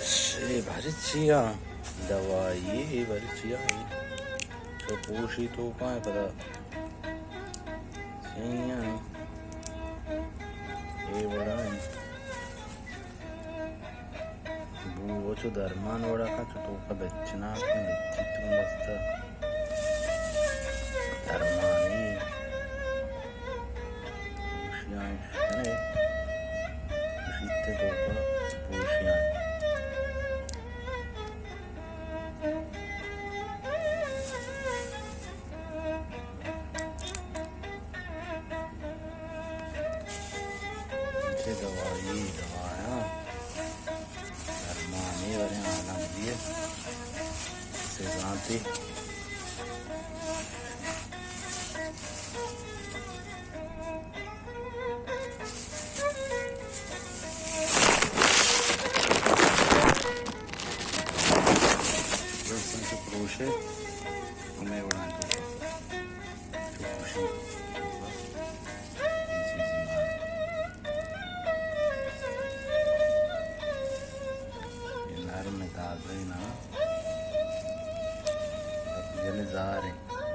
भरचिया दवाई भरचिया तो पूछी तो कहाँ पता सीनिया ये बड़ा है वो जो धर्मान बड़ा का तो का बच्चना के बच्ची तुम मस्त धर्मानी पूछिया है पूछते तो का पूछिया दवाई दवाया धर्मानी वाले आलम दिए से जाती क्रोशे मैं बड़ा में दाल रही ना अब जने जा रहे